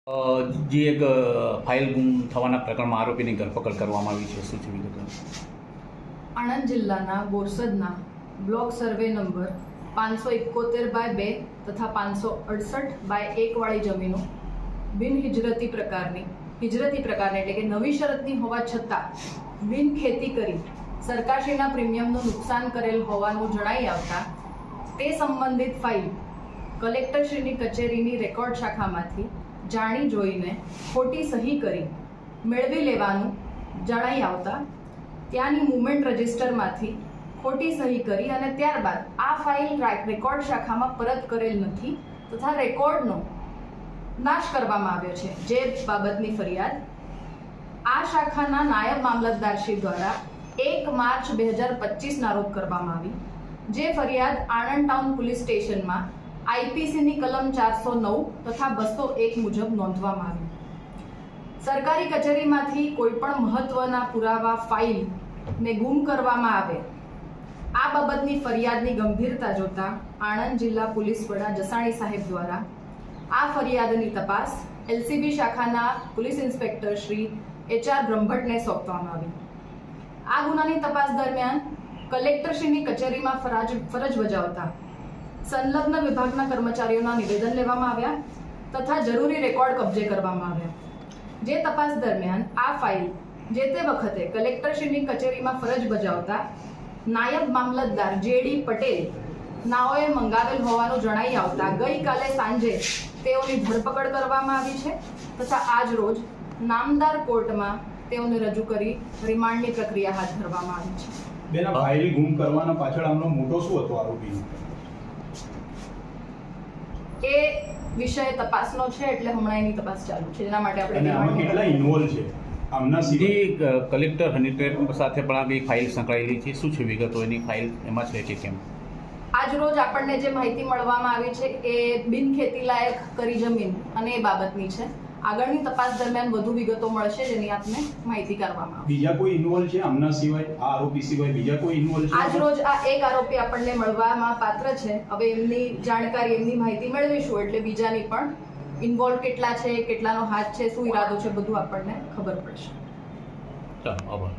જે એક ફાઇલ ગુમ થવાના પ્રકરણમાં આરોપીની ધરપકડ કરવામાં આવી છે, શું છે વિગતો? આણંદ જિલ્લાના બોરસદના બ્લોક સર્વે નંબર 571/2 તથા 568/1 વાળી જમીનો હિજરતી પ્રકારની એટલે કે નવી શરતની હોવા છતાં બિન ખેતી કરી સરકારશ્રીના પ્રીમિયમનું નુકસાન કરેલ હોવાનું જણાઈ આવતા તે સંબંધિત ફાઇલ કલેક્ટરશ્રીની કચેરીની રેકોર્ડ શાખામાંથી જાણી જોઈને ખોટી સહી કરી મેળવી લેવાનું જણાઈ આવતા ત્યાંની મુવમેન્ટ રજિસ્ટરમાંથી ખોટી સહી કરી અને ત્યારબાદ આ ફાઇલ રેકોર્ડ શાખામાં પરત કરેલ નથી તથા રેકોર્ડનો નાશ કરવામાં આવ્યો છે, જે બાબતની ફરિયાદ આ શાખાના નાયબ મામલતદારશ્રી દ્વારા 1 માર્ચ 2025ના રોજ કરવામાં આવી, જે ફરિયાદ આણંદ ટાઉન પોલીસ સ્ટેશનમાં આઈપીસીની કલમ 409 તથા 201 મુજબ નોંધવામાં આવી. સરકારી કચેરીમાંથી કોઈ પણ મહત્વના પુરાવા ફાઇલ ને ગુમ કરવામાં આવે આ બાબતની ફરિયાદની ગંભીરતા જોતા આણંદ જિલ્લા પોલીસ વડા જસાણી સાહેબ દ્વારા આ ફરિયાદની તપાસ એલસીબી શાખાના પોલીસ ઇન્સ્પેક્ટર શ્રી HR બ્રહ્મભટ્ટને સોંપવામાં આવી. આ ગુનાની તપાસ દરમિયાન કલેક્ટરશ્રીની કચેરીમાં ફરજ બજાવતા સંલગ્ન વિભાગના કર્મચારીઓના નિવેદન લેવામાં આવ્યા તથા જરૂરી રેકોર્ડ કબજે કરવામાં આવ્યા. જે તપાસ દરમિયાન આ ફાઇલ જે તે વખતે કલેક્ટરશ્રીની કચેરીમાં ફરજ બજાવતા નાયબ મામલતદાર JD પટેલ નાઓએ મંગાવેલ હોવાનું જણાઈ આવતા ગઈકાલે સાંજે તેઓની ધરપકડ કરવામાં આવી છે તથા આજ રોજ નામદાર કોર્ટમાં તેઓને રજૂ કરી રિમાન્ડની પ્રક્રિયા હાથ ધરવામાં આવી છે. બેન, ફાઇલ ગુમ કરવાના પાછળ આમનો મોટો શું હતો આરોપીનો? એ વિષય તપાસનો છે, એટલે હમણાં એની તપાસ ચાલુ છે, જેના માટે આપણે આમાં કેટલા ઇન્વોલ્વ છે આમના સિવાય? કલેક્ટર હનીટ્રેડ સાથે પણ આ ફાઇલ સંકળાયેલી છે, શું છે વિગતો એની? ફાઇલ એમાં છે કે કેમ? આજ રોજ આપણને જે માહિતી મળવામાં આવી છે એ બિન ખેતી લાયક કરી જમીન અને એ બાબતની છે. આગળની તપાસ દરમિયાન વધુ વિગતો મળશે, જેની આપને માહિતી કરવામાં આવશે. બીજા કોઈ ઇન્વોલ્વ છે આમના સિવાય? આ આરોપી સિવાય બીજા કોઈ ઇન્વોલ્વ છે? આજ રોજ આ એક આરોપી આપણને મળવામાં પાત્ર છે. હવે એમની જાણકારી, એમની માહિતી મેળવીશું એટલે બીજાની પણ ઇન્વોલ્વ કેટલા છે, કેટલાનો હાથ છે, શું ઈરાદો છે, બધું આપણને ખબર પડશે. ચાલો, આભાર.